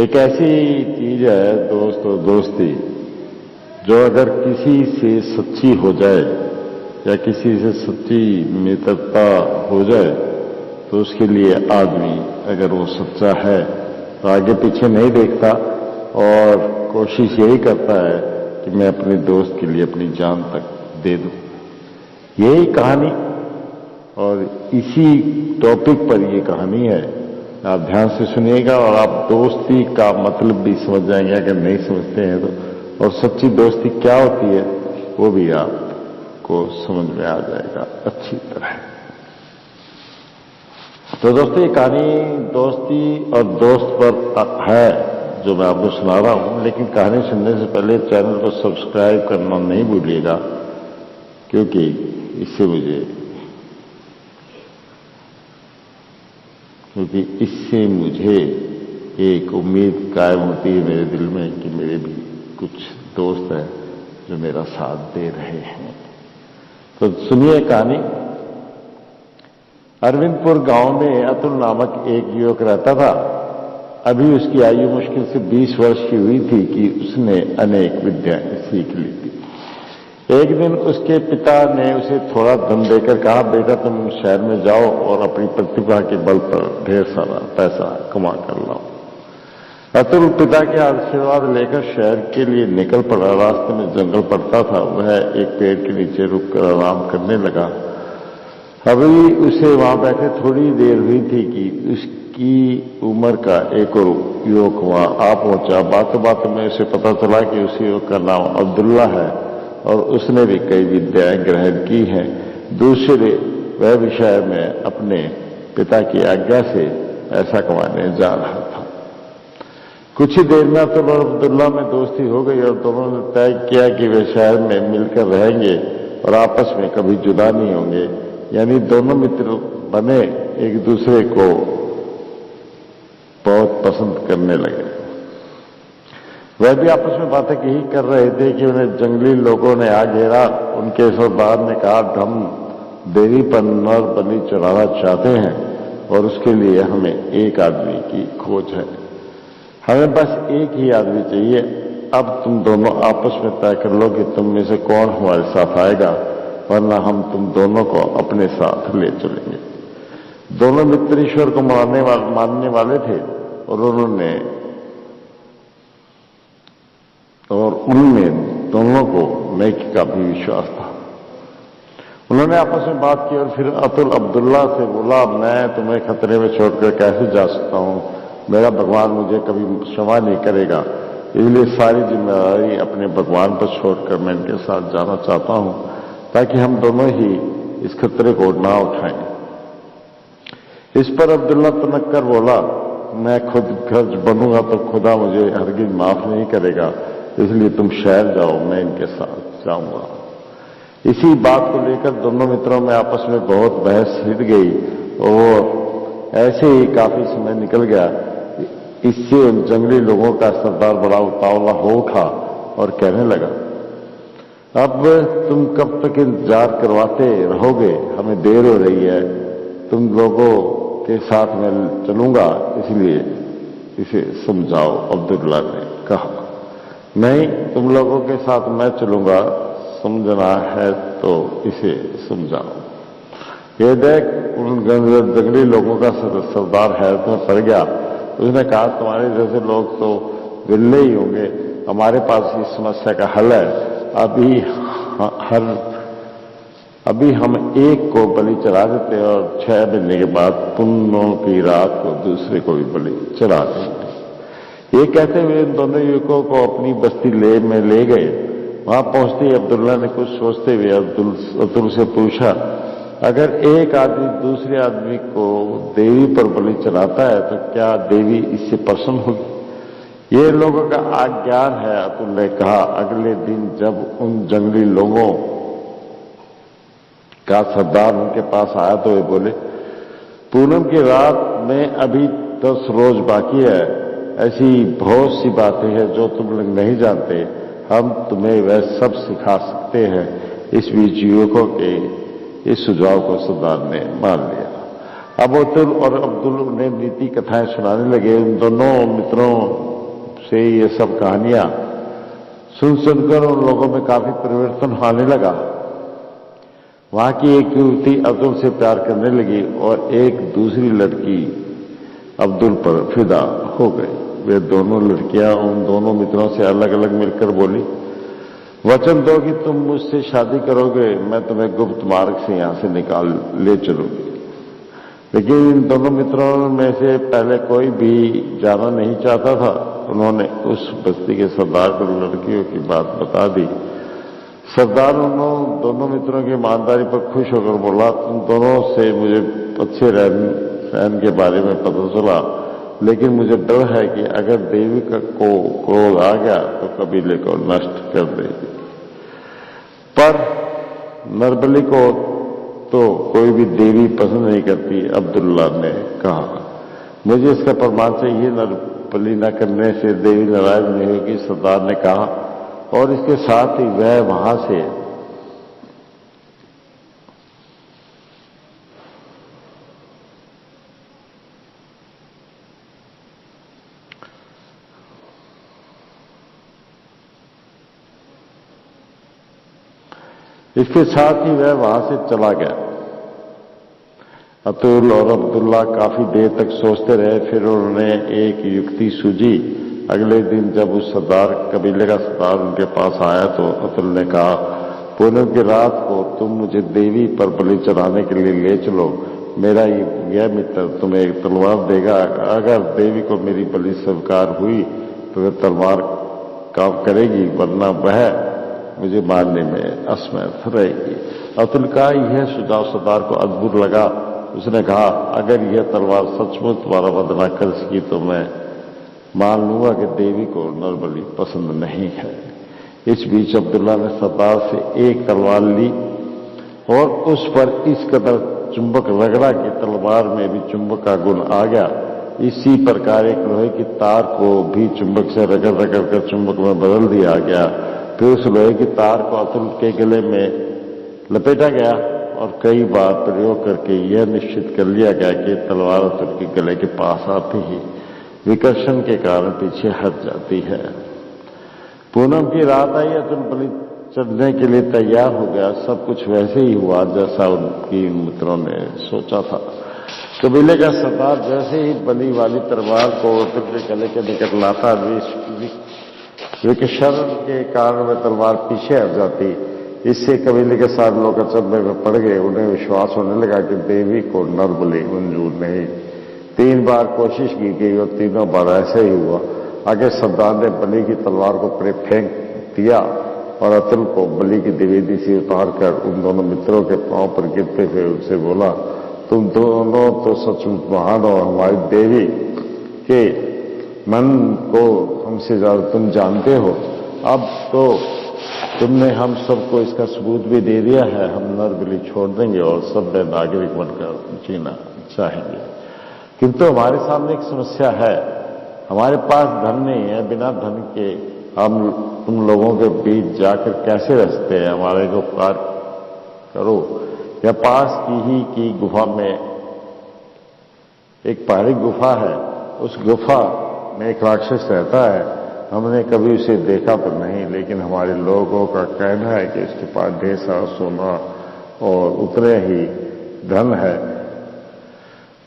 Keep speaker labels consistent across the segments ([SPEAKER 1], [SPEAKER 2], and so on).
[SPEAKER 1] एक ऐसी चीज है दोस्त और दोस्ती, जो अगर किसी से सच्ची हो जाए या किसी से सच्ची मित्रता हो जाए तो उसके लिए आदमी अगर वो सच्चा है तो आगे पीछे नहीं देखता और कोशिश यही करता है कि मैं अपने दोस्त के लिए अपनी जान तक दे दूं। यही कहानी और इसी टॉपिक पर ये कहानी है। आप ध्यान से सुनिएगा और आप दोस्ती का मतलब भी समझ जाएंगे अगर नहीं समझते हैं तो, और सच्ची दोस्ती क्या होती है वो भी आपको समझ में आ जाएगा अच्छी तरह। तो दोस्तों, ये कहानी दोस्ती और दोस्त पर है जो मैं आपको सुना रहा हूं, लेकिन कहानी सुनने से पहले चैनल को सब्सक्राइब करना नहीं भूलिएगा, क्योंकि इससे मुझे एक उम्मीद कायम होती है मेरे दिल में कि मेरे भी कुछ दोस्त हैं जो मेरा साथ दे रहे हैं। तो सुनिए कहानी। अरविंदपुर गांव में अतुल नामक एक युवक रहता था। अभी उसकी आयु मुश्किल से 20 वर्ष की हुई थी कि उसने अनेक विद्याएं सीख ली थी। एक दिन उसके पिता ने उसे थोड़ा धन देकर कहा, बेटा तुम शहर में जाओ और अपनी प्रतिभा के बल पर ढेर सारा पैसा कमा कर लाओ। अतुल पिता के आशीर्वाद लेकर शहर के लिए निकल पड़ा। रास्ते में जंगल पड़ता था। वह एक पेड़ के नीचे रुककर आराम करने लगा। अभी उसे वहां बैठे थोड़ी देर हुई थी कि उसकी उम्र का एक और युवक वहां आ पहुंचा। बातों बातों में उसे पता चला कि उस युवक का नाम अब्दुल्ला है और उसने भी कई विद्याएं ग्रहण की हैं। दूसरे वह विषय में अपने पिता की आज्ञा से ऐसा कमाने जा रहा था। कुछ ही देर में अतुल और अब्दुल्ला में दोस्ती हो गई और दोनों ने तय किया कि वे शहर में मिलकर रहेंगे और आपस में कभी जुदा नहीं होंगे। यानी दोनों मित्र बने, एक दूसरे को बहुत पसंद करने लगे। वह भी आपस में बातें यही कर रहे थे कि उन्हें जंगली लोगों ने आ घेरा। उनके सरदार ने कहा, हम देवी पर नर बलि चढ़ाना चाहते हैं और उसके लिए हमें एक आदमी की खोज है। हमें बस एक ही आदमी चाहिए। अब तुम दोनों आपस में तय कर लो कि तुम में से कौन हमारे साथ आएगा, वरना हम तुम दोनों को अपने साथ ले चलेंगे। दोनों मित्र ईश्वर को मानने वाले थे और उनमें दोनों को नेकी का भी विश्वास था। उन्होंने आपस में बात की और फिर अतुल अब्दुल्ला से बोला, मैं तुम्हें खतरे में छोड़कर कैसे जा सकता हूं? मेरा भगवान मुझे कभी क्षमा नहीं करेगा, इसलिए सारी जिम्मेदारी अपने भगवान पर छोड़कर मैं इनके साथ जाना चाहता हूं, ताकि हम दोनों ही इस खतरे को ना उठाएं। इस पर अब्दुल्ला तनक कर बोला, मैं खुद खर्च बनूंगा तो खुदा मुझे हरगिज माफ नहीं करेगा, इसलिए तुम शहर जाओ, मैं इनके साथ जाऊंगा। इसी बात को लेकर दोनों मित्रों में आपस में बहुत बहस छिड़ गई और ऐसे ही काफी समय निकल गया। इससे उन जंगली लोगों का सरदार बड़ा उतावला हो उठा और कहने लगा, अब तुम कब तक इंतजार करवाते रहोगे? हमें देर हो रही है। तुम लोगों के साथ मैं चलूंगा, इसलिए इसे समझाओ। अब्दुल्ला ने कहा, नहीं, तुम लोगों के साथ मैं चलूंगा, समझना है तो इसे समझाओ। ये देख, उन जंगली लोगों का सरदार हैरत में पड़ गया। उसने कहा, तुम्हारे जैसे लोग तो विरले ही होंगे, हमारे पास इस समस्या का हल है। अभी हम एक को बलि चढ़ा देते और 6 महीने के बाद पुण्यों की रात को दूसरे को भी बलि चढ़ा देते। ये कहते हुए इन दोनों युवकों को अपनी बस्ती में ले गए। वहां पहुंचते ही अब्दुल्ला ने कुछ सोचते हुए अतुल से पूछा, अगर एक आदमी दूसरे आदमी को देवी पर बलि चढ़ाता है तो क्या देवी इससे प्रसन्न होगी? ये लोगों का अज्ञान है, अतुल ने कहा। अगले दिन जब उन जंगली लोगों का सरदार उनके पास आया तो वे बोले, पूनम की रात में अभी 10 रोज बाकी है। ऐसी बहुत सी बातें हैं जो तुम लोग नहीं जानते, हम तुम्हें वह सब सिखा सकते हैं। इस बीच युवकों के इस सुझाव को सरदार ने मान लिया। अब अतुल और अब्दुल ने नीति कथाएं सुनाने लगे। उन दोनों मित्रों से ये सब कहानियां सुन सुनकर उन लोगों में काफी परिवर्तन होने लगा। वहां की एक युवती अब्दुल से प्यार करने लगी और एक दूसरी लड़की अब्दुल पर फिदा हो गई। वे दोनों लड़कियां उन दोनों मित्रों से अलग अलग मिलकर बोली, वचन दो कि तुम मुझसे शादी करोगे, मैं तुम्हें गुप्त मार्ग से यहां से निकाल ले चलूंगी। लेकिन इन दोनों मित्रों में से पहले कोई भी जाना नहीं चाहता था। उन्होंने उस बस्ती के सरदार को लड़कियों की बात बता दी। सरदार उन दोनों मित्रों की ईमानदारी पर खुश होकर बोला, तुम दोनों से मुझे अच्छे रहन के बारे में पता चला, लेकिन मुझे डर है कि अगर देवी को क्रोध आ गया तो कबीले को नष्ट कर देगी। पर नरबली को तो कोई भी देवी पसंद नहीं करती, अब्दुल्ला ने कहा। मुझे इसका प्रमाण चाहिए, नरबली न करने से देवी नाराज नहीं होगी, सरदार ने कहा। और इसके साथ ही वह वहां से चला गया। अतुल और अब्दुल्ला काफी देर तक सोचते रहे। फिर उन्होंने एक युक्ति सूझी। अगले दिन जब उस कबीले का सरदार उनके पास आया तो अतुल ने कहा, पूनम की रात को तुम मुझे देवी पर बलि चढ़ाने के लिए ले चलो। मेरा यह मित्र तुम्हें एक तलवार देगा। अगर देवी को मेरी बलि स्वीकार हुई तो वह तलवार काम करेगी, वरना वह मुझे मारने में असमर्थ रहेगी। अतुल का यह सुझाव सरदार को अद्भुत लगा। उसने कहा, अगर यह तलवार सचमुच तुम्हारा वध न कर सकी तो मैं मान लूंगा कि देवी को नरबली पसंद नहीं है। इस बीच अब्दुल्ला ने सरदार से एक तलवार ली और उस पर इस कदर चुंबक रगड़ा कि तलवार में भी चुंबक का गुण आ गया। इसी प्रकार एक लोहे की तार को भी चुंबक से रगड़ रगड़ कर चुंबक में बदल दिया गया। फिर उस लोहे की तार को अतुल के गले में लपेटा गया और कई बार प्रयोग करके यह निश्चित कर लिया गया कि तलवार अतुल के गले के पास आते ही विकर्षण के कारण पीछे हट जाती है। पूनम की रात आई। अतुल बलि चढ़ने के लिए तैयार हो गया। सब कुछ वैसे ही हुआ जैसा उनकी मित्रों ने सोचा था। कबीले का सरदार जैसे ही बलि वाली तलवार को अतुल के गले के निकट लाता, विकर्षण के कारण वह तलवार पीछे हट जाती। इससे कबीले के सारे लोग अचंभे में पड़ गए। उन्हें विश्वास होने लगा कि देवी को नरबली मंजूर नहीं। 3 बार कोशिश की गई और तीनों बार ऐसे ही हुआ। आगे सरदार ने बलि की तलवार को फेंक दिया और अतुल को बलि की द्विवेदी से उतारकर उन दोनों मित्रों के पांव पर गिरते हुए उनसे बोला, तुम दोनों तो सचमुच महान हो। हमारी देवी के मन को हमसे ज्यादा तुम जानते हो। अब तो तुमने हम सबको इसका सबूत भी दे दिया है। हम नरबली छोड़ देंगे और सभ्य नागरिक बनकर जीना चाहेंगे। किंतु हमारे सामने एक समस्या है। हमारे पास धन नहीं है। बिना धन के हम तुम लोगों के बीच जाकर कैसे रह सकते हैं? हमारे को उपकार करो। या पास की गुफा में एक पहाड़ी गुफा है। उस गुफा में एक राक्षस रहता है। हमने कभी उसे देखा तो नहीं, लेकिन हमारे लोगों का कहना है कि इसके पास ढेर सारा सोना और उतने ही धन है।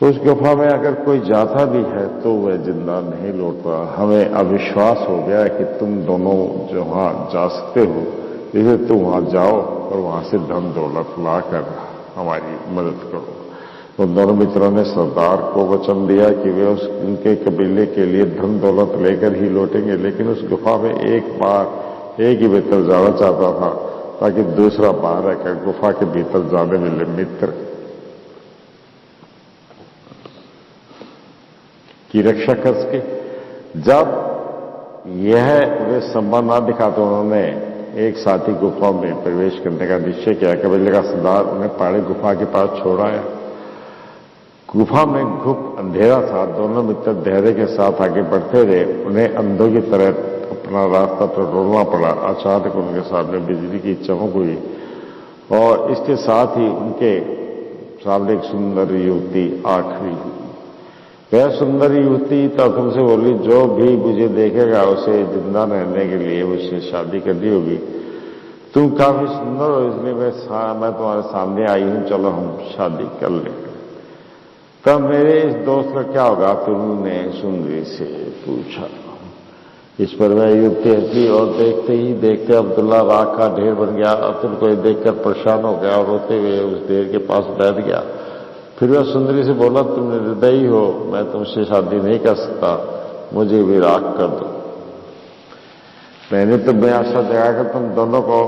[SPEAKER 1] उस गुफा में अगर कोई जाता भी है तो वह जिंदा नहीं लौटता। हमें अविश्वास हो गया कि तुम दोनों जहां जा सकते हो, इसलिए तुम वहां जाओ और वहां से धन दौलत लाकर हमारी मदद करो। उन दोनों मित्रों ने सरदार को वचन दिया कि वे उनके कबीले के लिए धन दौलत लेकर ही लौटेंगे। लेकिन उस गुफा में एक ही भीतर जाना चाहता था ताकि दूसरा बाहर रहकर गुफा के भीतर जाने वाले मित्र की रक्षा कर सके। जब यह उन्हें संभव न दिखा तो उन्होंने एक साथी गुफा में प्रवेश करने का निश्चय किया। कबीले का सरदार उन्हें पहाड़ी गुफा के पास छोड़ आया। गुफा में घुप अंधेरा था। दोनों मित्र धैर्य के साथ आगे बढ़ते रहे। उन्हें अंधों की तरह अपना रास्ता टटोलना पड़ा। अचानक उनके सामने बिजली की चमक हुई और इसके साथ ही उनके सामने एक सुंदर युवती आ खड़ी हुई। वह सुंदर युवती तखम से बोली, जो भी मुझे देखेगा उसे जिंदा रहने के लिए उससे शादी करनी होगी। तुम काफी सुंदर हो, इसलिए मैं तुम्हारे सामने आई हूं, चलो हम शादी कर लें। तब मेरे इस दोस्त का क्या होगा, तुमने सुंदरी से पूछा। इस पर वह युवती हंसी और देखते ही देखते अब्दुल्ला राख का ढेर बन गया। अतुल को देखकर परेशान हो गया और रोते हुए उस ढेर के पास बैठ गया। फिर वह सुंदरी से बोला, तुम निर्दयी हो, मैं तुमसे शादी नहीं कर सकता, मुझे भी राख कर दो। मैंने तो मैं आशा जगाकर तुम दोनों को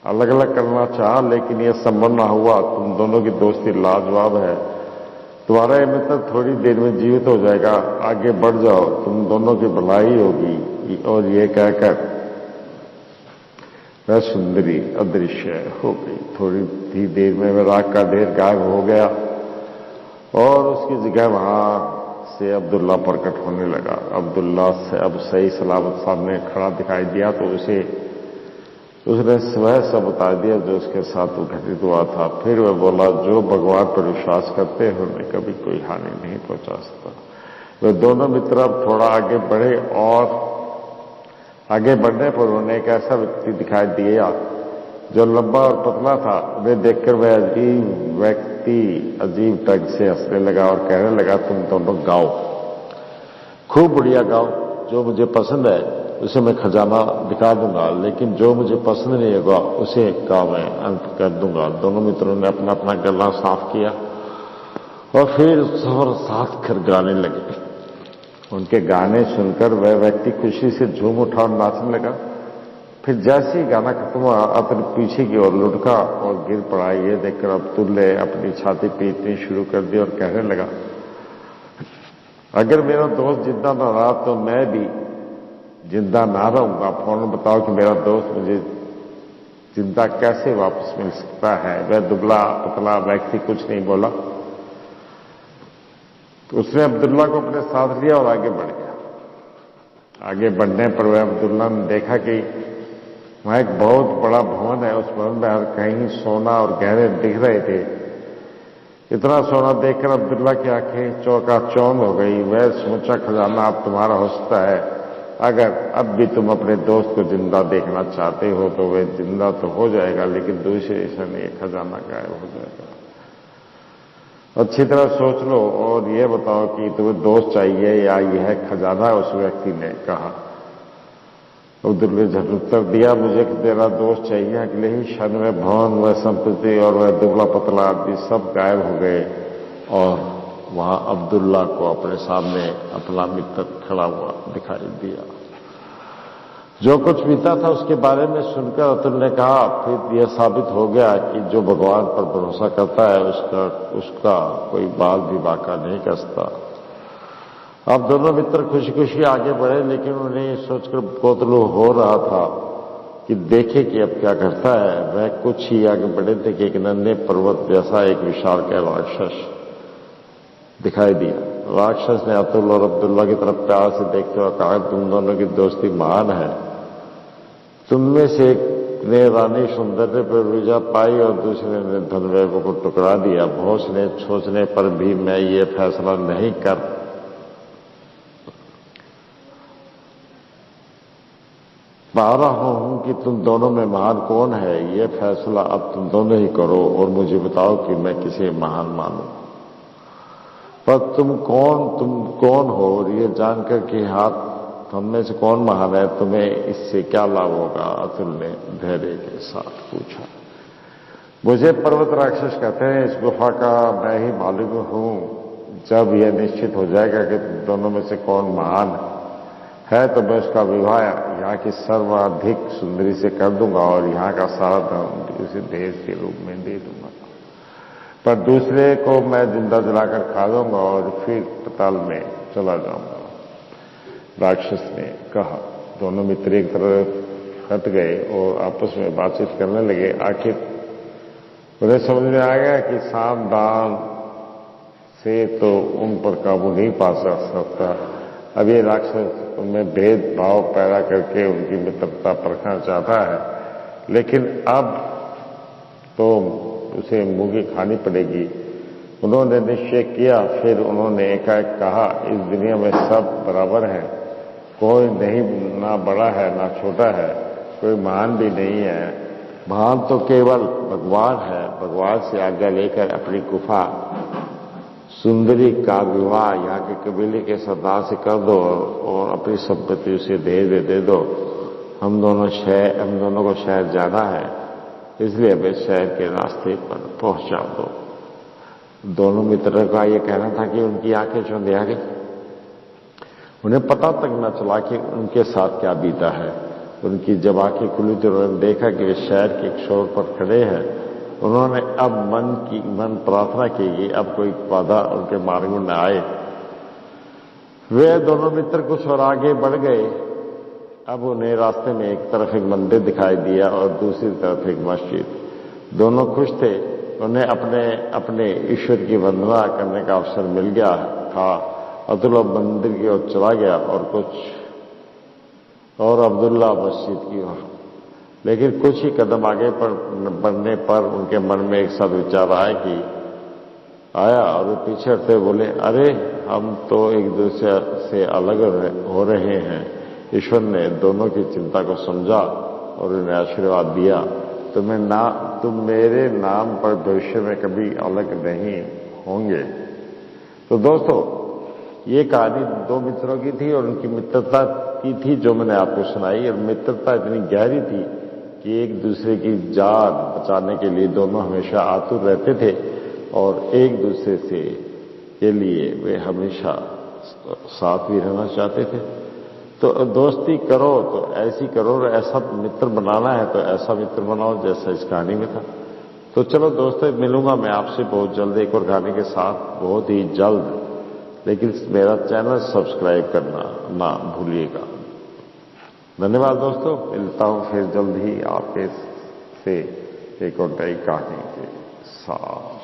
[SPEAKER 1] अलग अलग करना चाहा, लेकिन यह संभव ना हुआ। तुम दोनों की दोस्ती लाजवाब है, तुम्हारा ये मित्र थोड़ी देर में जीवित हो जाएगा, आगे बढ़ जाओ, तुम दोनों की भलाई होगी। और ये कहकर वह सुंदरी अदृश्य हो गई। थोड़ी ही देर में वह राख का ढेर गायब हो गया और उसकी जगह वहां से अब्दुल्ला प्रकट होने लगा। अब्दुल्ला से अब सही सलामत सामने खड़ा दिखाई दिया तो उसने स्वयं सब बता दिया जो उसके साथ घटित हुआ था। फिर वह बोला, जो भगवान पर विश्वास करते हैं उन्हें कभी कोई हानि नहीं पहुंचा सकता। वे दोनों मित्र अब थोड़ा आगे बढ़े और आगे बढ़ने पर उन्हें एक ऐसा व्यक्ति दिखाई दिया जो लंबा और पतला था। उन्हें देखकर वह अजीब ढंग से हंसने लगा और कहने लगा, तुम दोनों गाओ, खूब बढ़िया गाओ, जो मुझे पसंद है उसे मैं खजाना दिखा दूंगा, लेकिन जो मुझे पसंद नहीं होगा उसे का मैं अंत कर दूंगा। दोनों मित्रों ने अपना अपना गला साफ किया और फिर सफर साथ कर गाने लगे। उनके गाने सुनकर वह व्यक्ति खुशी से झूम उठा और नाचने लगा। फिर जैसे ही गाना खत्म हुआ, अपने पीछे की ओर लुढ़का और गिर पड़ा। ये देखकर अब्दुल ने अपनी छाती पीटनी शुरू कर दी और कहने लगा, अगर मेरा दोस्त जिंदा न रहा तो मैं भी जिंदा ना रहूंगा। फौरन बताओ कि मेरा दोस्त मुझे जिंदा कैसे वापस मिल सकता है। वह दुबला पतला व्यक्ति कुछ नहीं बोला। तो उसने अब्दुल्ला को अपने साथ लिया और आगे बढ़ गया। आगे बढ़ने पर वह अब्दुल्ला ने देखा कि वहां एक बहुत बड़ा भवन है। उस भवन में हर कहीं सोना और गहने दिख रहे थे। इतना सोना देखकर अब्दुल्ला की आंखें चौंकाचौंध हो गई। वह सोचा, खजाना अब तुम्हारा हो सकता है। अगर अब भी तुम अपने दोस्त को जिंदा देखना चाहते हो तो वह जिंदा तो हो जाएगा, लेकिन दूसरे समय ये खजाना गायब हो जाएगा। अच्छी तरह सोच लो और ये बताओ कि तुम्हें दोस्त चाहिए या यह खजाना, उस व्यक्ति ने कहा। अब्दुल्ला ने झट उत्तर दिया, मुझे तेरा दोस्त चाहिए। अगले ही क्षण में भवन, वह संपत्ति और वह दुबला पतला आदमी सब गायब हो गए और वहां अब्दुल्ला को अपने सामने अपना मित्र खड़ा हुआ दिखाई दिया। जो कुछ बीता था उसके बारे में सुनकर अतुल ने कहा, फिर यह साबित हो गया कि जो भगवान पर भरोसा करता है उसका कोई बाल भी बांका नहीं कर सकता। अब दोनों मित्र खुशी खुशी आगे बढ़े, लेकिन उन्हें ये सोचकर कोतलू हो रहा था कि देखे कि अब क्या करता है। वह कुछ ही आगे बढ़े थे कि एक नन्हे पर्वत जैसा एक विशालकाय राक्षस दिखाई दिया। राक्षस ने अतुल और अब्दुल्ला की तरफ प्यार से देखते हुए कहा, तुम दोनों की दोस्ती महान है। तुममें से एक ने रानी सौंदर्य पर विजय पाई और दूसरे ने धन वैभव को टुकरा दिया। बहुत ने सोचने पर भी मैं ये फैसला नहीं कर पा रहा हूं कि तुम दोनों में महान कौन है। ये फैसला अब तुम दोनों ही करो और मुझे बताओ कि मैं किसे महान मानूं। पर तुम कौन हो और ये जानकर कि हाथ हम में से कौन महान है, तुम्हें इससे क्या लाभ होगा? अतुल ने धैर्य के साथ पूछा। मुझे पर्वत राक्षस कहते हैं, इस गुफा का मैं ही मालिक हूं। जब यह निश्चित हो जाएगा कि तुम दोनों में से कौन महान है तो मैं उसका विवाह यहाँ की सर्वाधिक सुंदरी से कर दूंगा और यहाँ का सारा धन उसे दहेज के रूप में दे दूंगा। पर दूसरे को मैं जिंदा जलाकर खा दूंगा और फिर पताल में चला जाऊंगा। राक्षस ने कहा। दोनों मित्र एक तरफ हट गए और आपस में बातचीत करने लगे। आखिर उन्हें समझ में आ गया कि साम दान से तो उन पर काबू नहीं पा सकता। अब ये राक्षस उनमें भेदभाव पैदा करके उनकी मित्रता परखना चाहता है, लेकिन अब तो उसे मुंह की खानी पड़ेगी। उन्होंने निश्चय किया, फिर उन्होंने एकाएक कहा, इस दुनिया में सब बराबर हैं, कोई नहीं, ना बड़ा है ना छोटा है, कोई महान भी नहीं है, महान तो केवल भगवान है। भगवान से आज्ञा लेकर अपनी गुफा सुंदरी का विवाह यहाँ के कबीले के सरदार से कर दो और अपनी संपत्ति उसे दे दो। हम दोनों को शहर जाना है, इसलिए हमें शहर के रास्ते पर पहुंचा दो। दोनों मित्रों का यह कहना था कि उनकी आंखें चौंधी आ गई। उन्हें पता तक न चला कि उनके साथ क्या बीता है। उनकी जब आंखें खुली तो उन्होंने देखा कि वे शहर के एक छोर पर खड़े हैं। उन्होंने अब मन प्रार्थना की कि अब कोई बाधा उनके मार्ग में न आए। वे दोनों मित्र कुछ और आगे बढ़ गए। अब उन्हें रास्ते में एक तरफ एक मंदिर दिखाई दिया और दूसरी तरफ एक मस्जिद। दोनों खुश थे। उन्हें अपने अपने ईश्वर की वंदना करने का अवसर मिल गया था। अब्दुल्ला मंदिर की ओर चला गया और अब्दुल्ला मस्जिद की ओर। लेकिन कुछ ही कदम आगे बढ़ने पर उनके मन में एक सदविचार आया और वे पीछे हटते बोले, अरे हम तो एक दूसरे से अलग हो रहे हैं। ईश्वर ने दोनों की चिंता को समझा और उन्हें आशीर्वाद दिया, तुम मेरे नाम पर भविष्य में कभी अलग नहीं होंगे। तो दोस्तों, ये कहानी दो मित्रों की थी और उनकी मित्रता की थी जो मैंने आपको सुनाई। और मित्रता इतनी गहरी थी कि एक दूसरे की जान बचाने के लिए दोनों हमेशा आतुर रहते थे और एक दूसरे से के लिए वे हमेशा साथ भी रहना चाहते थे। तो दोस्ती करो तो ऐसी करो, और ऐसा मित्र बनाना है तो ऐसा मित्र बनाओ जैसा इस कहानी में था। तो चलो दोस्तों, मिलूंगा मैं आपसे बहुत जल्द एक और कहानी के साथ, बहुत ही जल्द। लेकिन मेरा चैनल सब्सक्राइब करना ना भूलिएगा। धन्यवाद दोस्तों, मिलता हूं फिर जल्द ही आपके से एक और नई कहानी के साथ।